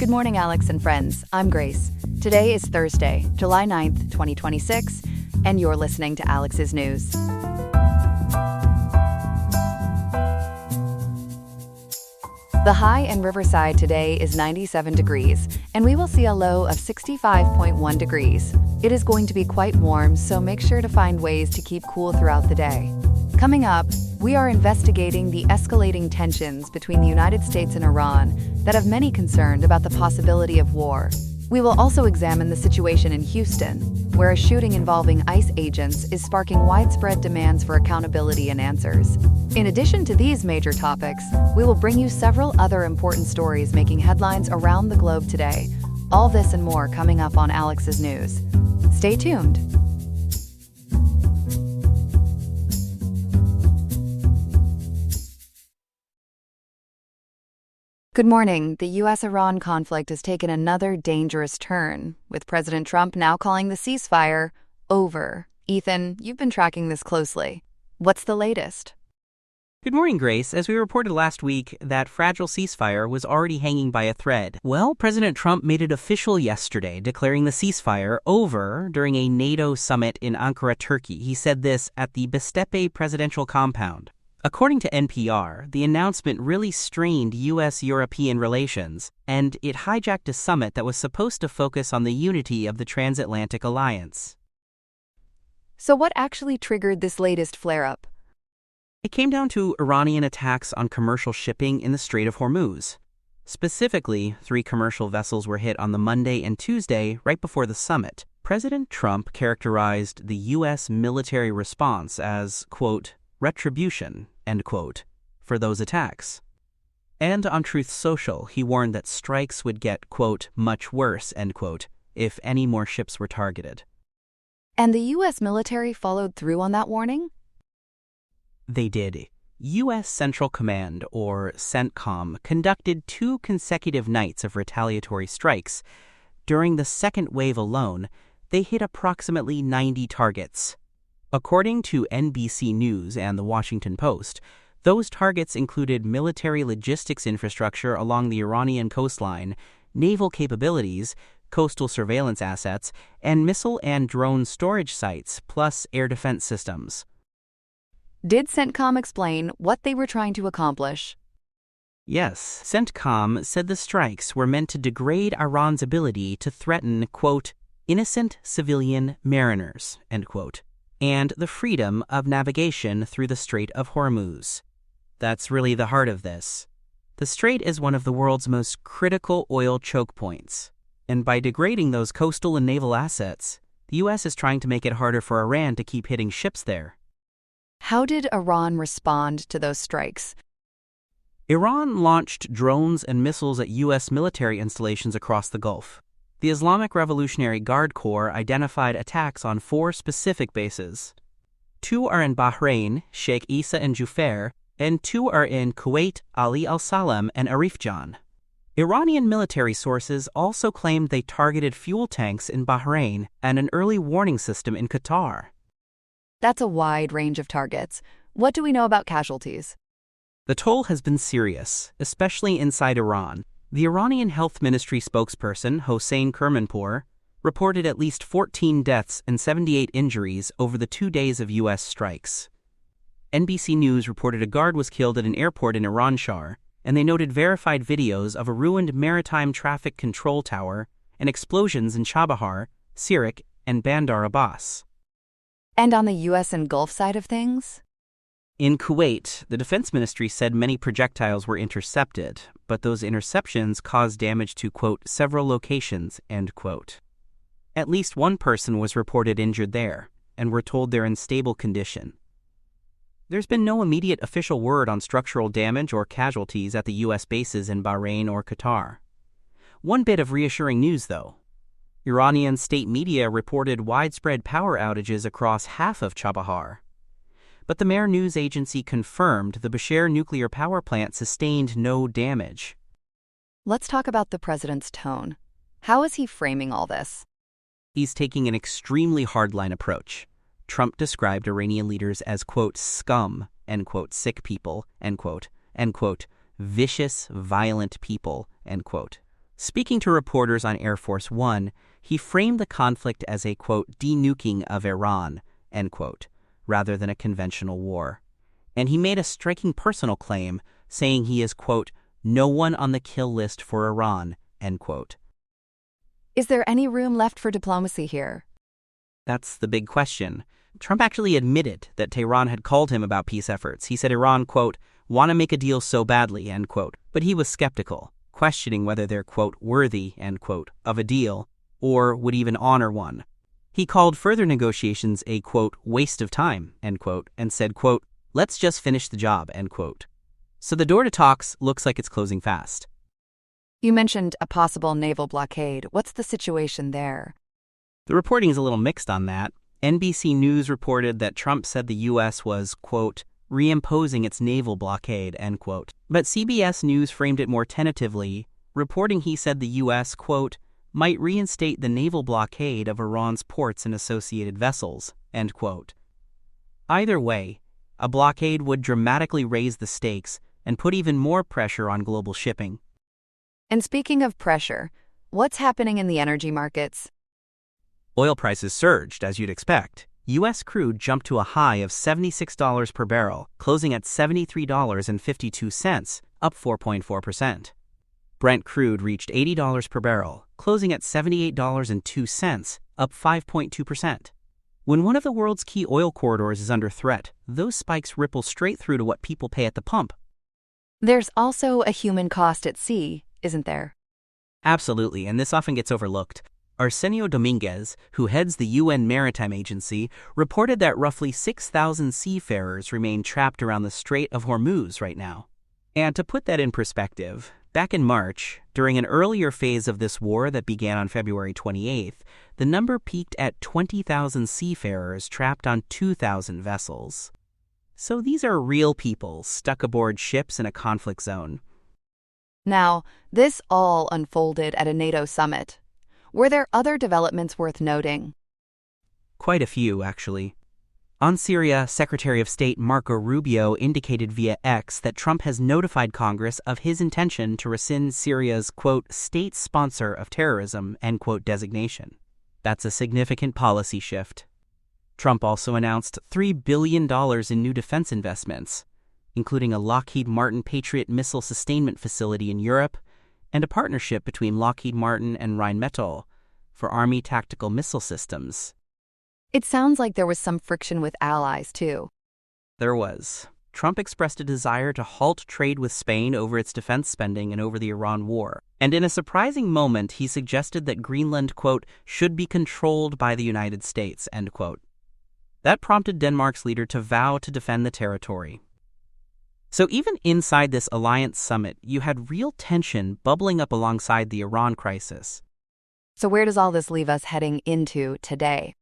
Good morning, Alex and friends. I'm Grace. Today is Thursday, July 9th, 2026, and you're listening to Alex's News. The high in Riverside today is 97 degrees, and we will see a low of 65.1 degrees. It is going to be quite warm, so make sure to find ways to keep cool throughout the day. Coming up, we are investigating the escalating tensions between the United States and Iran that have many concerned about the possibility of war. We will also examine the situation in Houston, where a shooting involving ICE agents is sparking widespread demands for accountability and answers. In addition to these major topics, we will bring you several other important stories making headlines around the globe today. All this and more coming up on Alex's News. Stay tuned. Good morning. The U.S.-Iran conflict has taken another dangerous turn, with President Trump now calling the ceasefire over. Ethan, you've been tracking this closely. What's the latest? Good morning, Grace. As we reported last week, that fragile ceasefire was already hanging by a thread. Well, President Trump made it official yesterday, declaring the ceasefire over during a NATO summit in Ankara, Turkey. He said this at the Bestepe presidential compound. According to NPR, the announcement really strained U.S.-European relations, and it hijacked a summit that was supposed to focus on the unity of the transatlantic alliance. So what actually triggered this latest flare-up? It came down to Iranian attacks on commercial shipping in the Strait of Hormuz. Specifically, 3 commercial vessels were hit on the Monday and Tuesday right before the summit. President Trump characterized the U.S. military response as, quote, retribution, end quote, for those attacks. And on Truth Social, he warned that strikes would get, quote, much worse, end quote, if any more ships were targeted. And the U.S. military followed through on that warning? They did. U.S. Central Command, or CENTCOM, conducted 2 consecutive nights of retaliatory strikes. During the second wave alone, they hit approximately 90 targets. According to NBC News and The Washington Post, those targets included military logistics infrastructure along the Iranian coastline, naval capabilities, coastal surveillance assets, and missile and drone storage sites, plus air defense systems. Did CENTCOM explain what they were trying to accomplish? Yes, CENTCOM said the strikes were meant to degrade Iran's ability to threaten, quote, innocent civilian mariners, end quote, and the freedom of navigation through the Strait of Hormuz. That's really the heart of this. The strait is one of the world's most critical oil choke points, and by degrading those coastal and naval assets, the U.S. is trying to make it harder for Iran to keep hitting ships there. How did Iran respond to those strikes? Iran launched drones and missiles at U.S. military installations across the Gulf. The Islamic Revolutionary Guard Corps identified attacks on 4 specific bases. 2 are in Bahrain, Sheikh Isa and Jufair, and 2 are in Kuwait, Ali al-Salam, and Arifjan. Iranian military sources also claimed they targeted fuel tanks in Bahrain and an early warning system in Qatar. That's a wide range of targets. What do we know about casualties? The toll has been serious, especially inside Iran. The Iranian Health Ministry spokesperson, Hossein Kermanpour, reported at least 14 deaths and 78 injuries over the 2 days of U.S. strikes. NBC News reported a guard was killed at an airport in Iranshar, and they noted verified videos of a ruined maritime traffic control tower and explosions in Chabahar, Sirik, and Bandar Abbas. And on the U.S. and Gulf side of things? In Kuwait, the Defense Ministry said many projectiles were intercepted, but those interceptions caused damage to, quote, several locations, end quote. At least 1 person was reported injured there, and we're told they're in stable condition. There's been no immediate official word on structural damage or casualties at the U.S. bases in Bahrain or Qatar. One bit of reassuring news, though. Iranian state media reported widespread power outages across half of Chabahar. But the Mehr news agency confirmed the Bushehr nuclear power plant sustained no damage. Let's talk about the president's tone. How is he framing all this? He's taking an extremely hardline approach. Trump described Iranian leaders as, quote, scum, end quote, sick people, end quote, vicious, violent people, end quote. Speaking to reporters on Air Force One, he framed the conflict as a, quote, denuking of Iran, end quote, rather than a conventional war. And he made a striking personal claim, saying he is, quote, no one on the kill list for Iran, end quote. Is there any room left for diplomacy here? That's the big question. Trump actually admitted that Tehran had called him about peace efforts. He said Iran, quote, want to make a deal so badly, end quote. But he was skeptical, questioning whether they're, quote, worthy, end quote, of a deal, or would even honor one. He called further negotiations a, quote, waste of time, end quote, and said, quote, let's just finish the job, end quote. So the door to talks looks like it's closing fast. You mentioned a possible naval blockade. What's the situation there? The reporting is a little mixed on that. NBC News reported that Trump said the U.S. was, quote, reimposing its naval blockade, end quote. But CBS News framed it more tentatively, reporting he said the U.S., quote, might reinstate the naval blockade of Iran's ports and associated vessels, end quote. Either way, a blockade would dramatically raise the stakes and put even more pressure on global shipping. And speaking of pressure, what's happening in the energy markets? Oil prices surged, as you'd expect. U.S. crude jumped to a high of $76 per barrel, closing at $73.52, up 4.4%. Brent crude reached $80 per barrel, closing at $78.02, up 5.2%. When one of the world's key oil corridors is under threat, those spikes ripple straight through to what people pay at the pump. There's also a human cost at sea, isn't there? Absolutely, and this often gets overlooked. Arsenio Dominguez, who heads the UN Maritime Agency, reported that roughly 6,000 seafarers remain trapped around the Strait of Hormuz right now. And to put that in perspective, back in March, during an earlier phase of this war that began on February 28th, the number peaked at 20,000 seafarers trapped on 2,000 vessels. So these are real people stuck aboard ships in a conflict zone. Now, this all unfolded at a NATO summit. Were there other developments worth noting? Quite a few, actually. On Syria, Secretary of State Marco Rubio indicated via X that Trump has notified Congress of his intention to rescind Syria's, quote, state sponsor of terrorism, end quote, designation. That's a significant policy shift. Trump also announced $3 billion in new defense investments, including a Lockheed Martin Patriot missile sustainment facility in Europe and a partnership between Lockheed Martin and Rheinmetall for Army tactical missile systems. It sounds like there was some friction with allies, too. There was. Trump expressed a desire to halt trade with Spain over its defense spending and over the Iran war. And in a surprising moment, he suggested that Greenland, quote, should be controlled by the United States, end quote. That prompted Denmark's leader to vow to defend the territory. So even inside this alliance summit, you had real tension bubbling up alongside the Iran crisis. So where does all this leave us heading into today?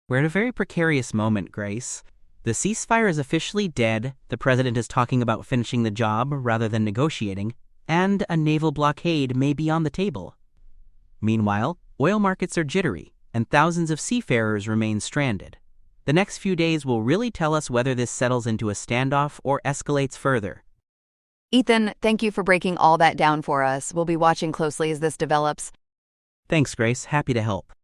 We're at a very precarious moment, Grace. The ceasefire is officially dead, the president is talking about finishing the job rather than negotiating, and a naval blockade may be on the table. Meanwhile, oil markets are jittery, and thousands of seafarers remain stranded. The next few days will really tell us whether this settles into a standoff or escalates further. Ethan, thank you for breaking all that down for us. We'll be watching closely as this develops. Thanks, Grace. Happy to help.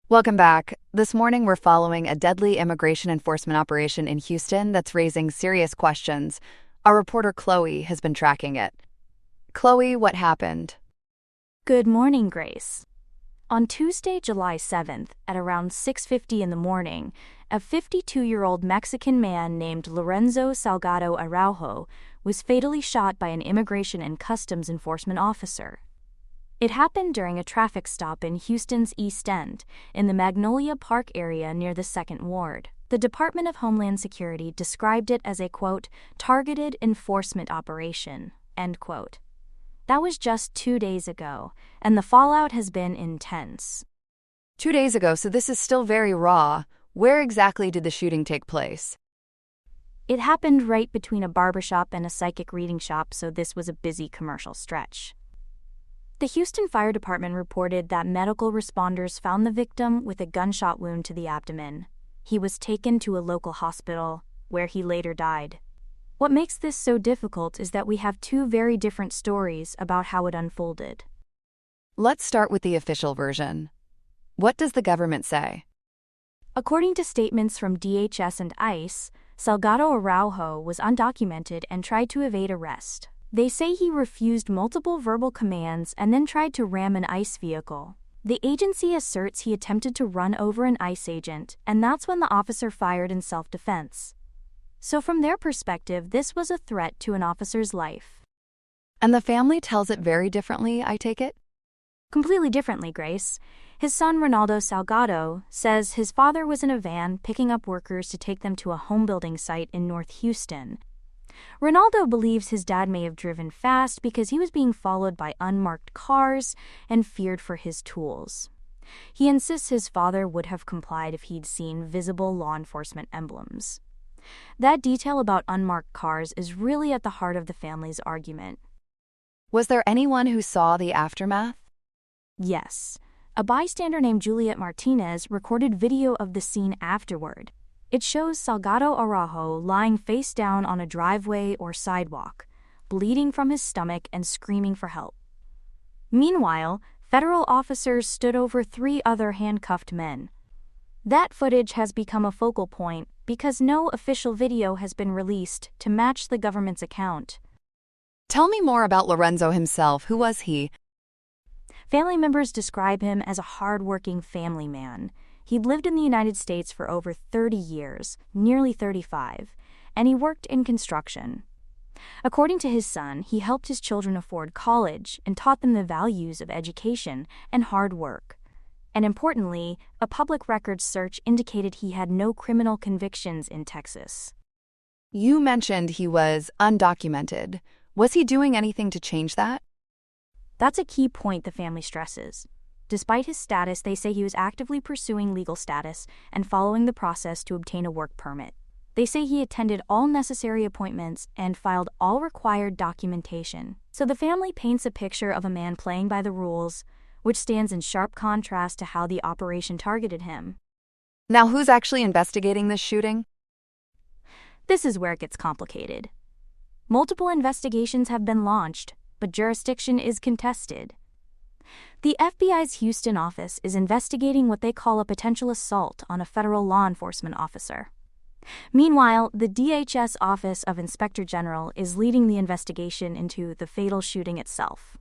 Welcome back. This morning we're following a deadly immigration enforcement operation in Houston that's raising serious questions. Our reporter Chloe has been tracking it. Chloe, what happened? Good morning, Grace. On Tuesday, July 7th, at around 6:50 in the morning, a 52-year-old Mexican man named Lorenzo Salgado Araujo was fatally shot by an immigration and customs enforcement officer. It happened during a traffic stop in Houston's East End, in the Magnolia Park area near the 2nd Ward. The Department of Homeland Security described it as a, quote, targeted enforcement operation, end quote. That was just 2 days ago, and the fallout has been intense. 2 days ago, so this is still very raw. Where exactly did the shooting take place? It happened right between a barbershop and a psychic reading shop, so this was a busy commercial stretch. The Houston Fire Department reported that medical responders found the victim with a gunshot wound to the abdomen. He was taken to a local hospital, where he later died. What makes this so difficult is that we have two very different stories about how it unfolded. Let's start with the official version. What does the government say? According to statements from DHS and ICE, Salgado Araujo was undocumented and tried to evade arrest. They say he refused multiple verbal commands and then tried to ram an ICE vehicle. The agency asserts he attempted to run over an ICE agent, and that's when the officer fired in self-defense. So from their perspective, this was a threat to an officer's life. And the family tells it very differently, I take it? Completely differently, Grace. His son, Ronaldo Salgado, says his father was in a van picking up workers to take them to a home-building site in North Houston. Ronaldo believes his dad may have driven fast because he was being followed by unmarked cars and feared for his tools. He insists his father would have complied if he'd seen visible law enforcement emblems. That detail about unmarked cars is really at the heart of the family's argument. Was there anyone who saw the aftermath? Yes. A bystander named Juliet Martinez recorded video of the scene afterward. It shows Salgado Araujo lying face down on a driveway or sidewalk, bleeding from his stomach and screaming for help. Meanwhile, federal officers stood over 3 other handcuffed men. That footage has become a focal point because no official video has been released to match the government's account. Tell me more about Lorenzo himself. Who was he? Family members describe him as a hard-working family man. He'd lived in the United States for over 30 years, nearly 35, and he worked in construction. According to his son, he helped his children afford college and taught them the values of education and hard work. And importantly, a public records search indicated he had no criminal convictions in Texas. You mentioned he was undocumented. Was he doing anything to change that? That's a key point the family stresses. Despite his status, they say he was actively pursuing legal status and following the process to obtain a work permit. They say he attended all necessary appointments and filed all required documentation. So the family paints a picture of a man playing by the rules, which stands in sharp contrast to how the operation targeted him. Now, who's actually investigating this shooting? This is where it gets complicated. Multiple investigations have been launched, but jurisdiction is contested. The FBI's Houston office is investigating what they call a potential assault on a federal law enforcement officer. Meanwhile, the DHS Office of Inspector General is leading the investigation into the fatal shooting itself.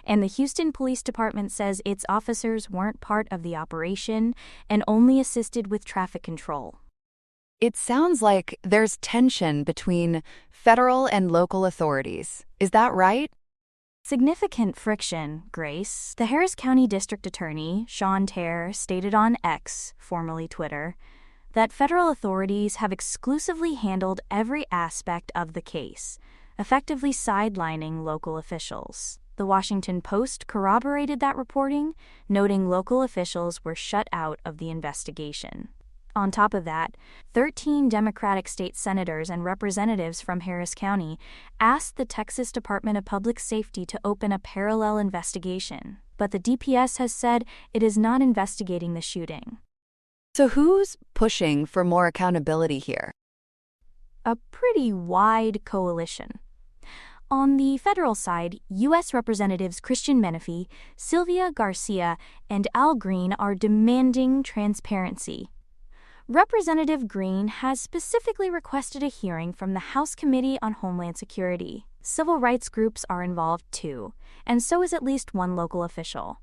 And the Houston Police Department says its officers weren't part of the operation and only assisted with traffic control. It sounds like there's tension between federal and local authorities. Is that right? Significant friction, Grace. The Harris County District Attorney, Sean Terr, stated on X, formerly Twitter, that federal authorities have exclusively handled every aspect of the case, effectively sidelining local officials. The Washington Post corroborated that reporting, noting local officials were shut out of the investigation. On top of that, 13 Democratic state senators and representatives from Harris County asked the Texas Department of Public Safety to open a parallel investigation, but the DPS has said it is not investigating the shooting. So who's pushing for more accountability here? A pretty wide coalition. On the federal side, U.S. Representatives Christian Menifee, Sylvia Garcia, and Al Green are demanding transparency. Representative Green has specifically requested a hearing from the House Committee on Homeland Security. Civil rights groups are involved too, and so is at least one local official.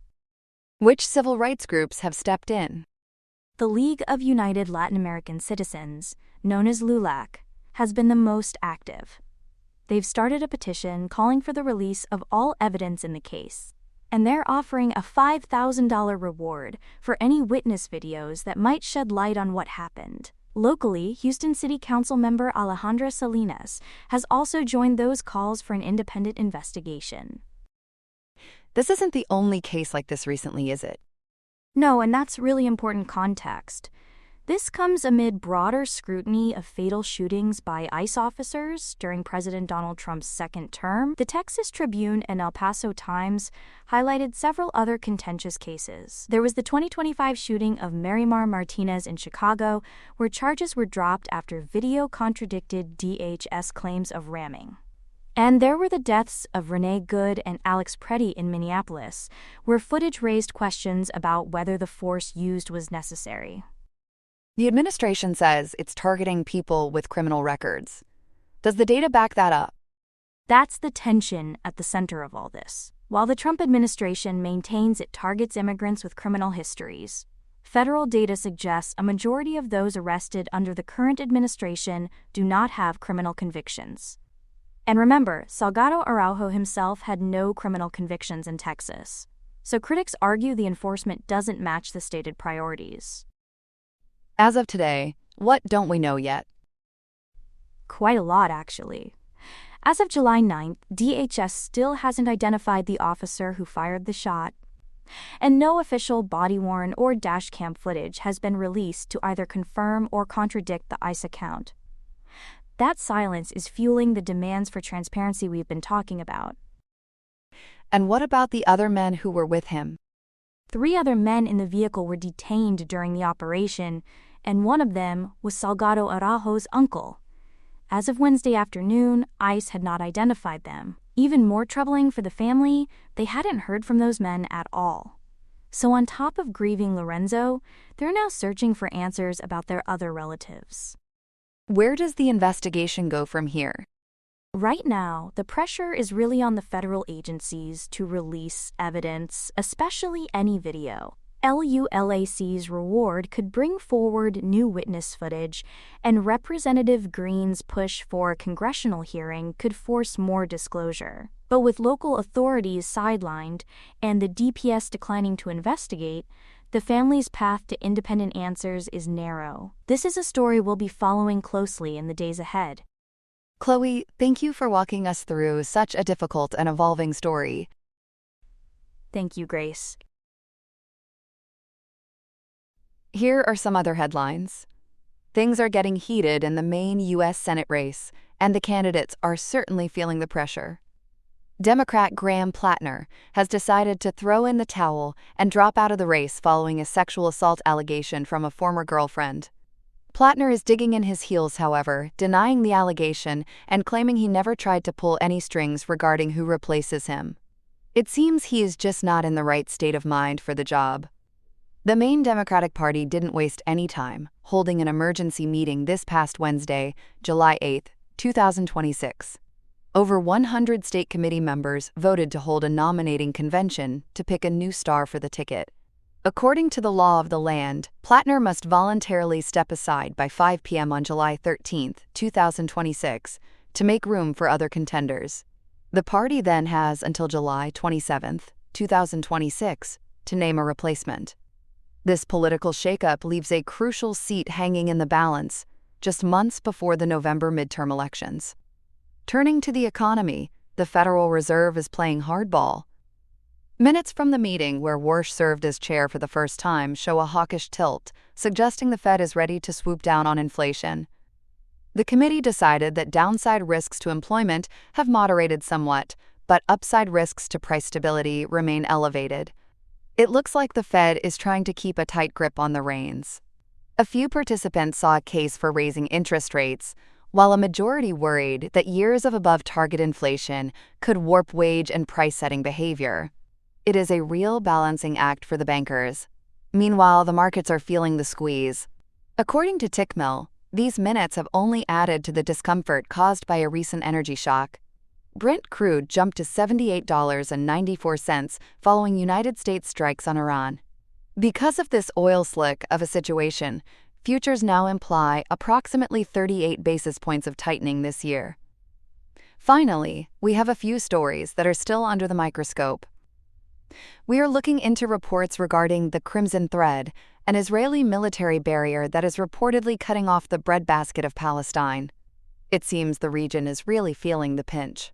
Which civil rights groups have stepped in? The League of United Latin American Citizens, known as LULAC, has been the most active. They've started a petition calling for the release of all evidence in the case, and they're offering a $5,000 reward for any witness videos that might shed light on what happened. Locally, Houston City Council member Alejandra Salinas has also joined those calls for an independent investigation. This isn't the only case like this recently, is it? No, and that's really important context. This comes amid broader scrutiny of fatal shootings by ICE officers during President Donald Trump's second term. The Texas Tribune and El Paso Times highlighted several other contentious cases. There was the 2025 shooting of Marimar Martinez in Chicago, where charges were dropped after video contradicted DHS claims of ramming. And there were the deaths of Renee Good and Alex Preddy in Minneapolis, where footage raised questions about whether the force used was necessary. The administration says it's targeting people with criminal records. Does the data back that up? That's the tension at the center of all this. While the Trump administration maintains it targets immigrants with criminal histories, federal data suggests a majority of those arrested under the current administration do not have criminal convictions. And remember, Salgado Araujo himself had no criminal convictions in Texas. So critics argue the enforcement doesn't match the stated priorities. As of today, what don't we know yet? Quite a lot, actually. As of July 9th, DHS still hasn't identified the officer who fired the shot, and no official body-worn or dashcam footage has been released to either confirm or contradict the ICE account. That silence is fueling the demands for transparency we've been talking about. And what about the other men who were with him? 3 other men in the vehicle were detained during the operation, and one of them was Salgado Araujo's uncle. As of Wednesday afternoon, ICE had not identified them. Even more troubling for the family, they hadn't heard from those men at all. So on top of grieving Lorenzo, they're now searching for answers about their other relatives. Where does the investigation go from here? Right now, the pressure is really on the federal agencies to release evidence, especially any video. LULAC's reward could bring forward new witness footage, and Representative Green's push for a congressional hearing could force more disclosure. But with local authorities sidelined and the DPS declining to investigate, the family's path to independent answers is narrow. This is a story we'll be following closely in the days ahead. Chloe, thank you for walking us through such a difficult and evolving story. Thank you, Grace. Here are some other headlines. Things are getting heated in the main U.S. Senate race, and the candidates are certainly feeling the pressure. Democrat Graham Plattner has decided to throw in the towel and drop out of the race following a sexual assault allegation from a former girlfriend. Plattner is digging in his heels, however, denying the allegation and claiming he never tried to pull any strings regarding who replaces him. It seems he is just not in the right state of mind for the job. The main Democratic Party didn't waste any time, holding an emergency meeting this past Wednesday, July 8, 2026. Over 100 state committee members voted to hold a nominating convention to pick a new star for the ticket. According to the law of the land, Plattner must voluntarily step aside by 5 p.m. on July 13, 2026, to make room for other contenders. The party then has until July 27, 2026, to name a replacement. This political shakeup leaves a crucial seat hanging in the balance, just months before the November midterm elections. Turning to the economy, the Federal Reserve is playing hardball. Minutes from the meeting where Warsh served as chair for the first time show a hawkish tilt, suggesting the Fed is ready to swoop down on inflation. The committee decided that downside risks to employment have moderated somewhat, but upside risks to price stability remain elevated. It looks like the Fed is trying to keep a tight grip on the reins. A few participants saw a case for raising interest rates, while a majority worried that years of above-target inflation could warp wage and price-setting behavior. It is a real balancing act for the bankers. Meanwhile, the markets are feeling the squeeze. According to Tickmill, these minutes have only added to the discomfort caused by a recent energy shock. Brent crude jumped to $78.94 following United States strikes on Iran. Because of this oil slick of a situation, futures now imply approximately 38 basis points of tightening this year. Finally, we have a few stories that are still under the microscope. We are looking into reports regarding the Crimson Thread, an Israeli military barrier that is reportedly cutting off the breadbasket of Palestine. It seems the region is really feeling the pinch.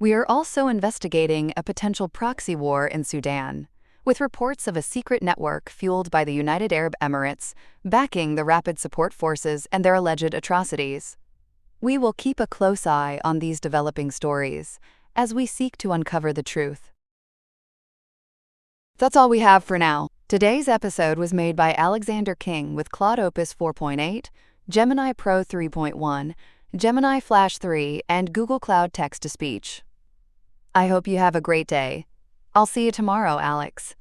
We are also investigating a potential proxy war in Sudan, with reports of a secret network fueled by the United Arab Emirates, backing the Rapid Support Forces and their alleged atrocities. We will keep a close eye on these developing stories as we seek to uncover the truth. That's all we have for now. Today's episode was made by Alexander King with Claude Opus 4.8, Gemini Pro 3.1, Gemini Flash 3, and Google Cloud Text-to-Speech. I hope you have a great day. I'll see you tomorrow, Alex.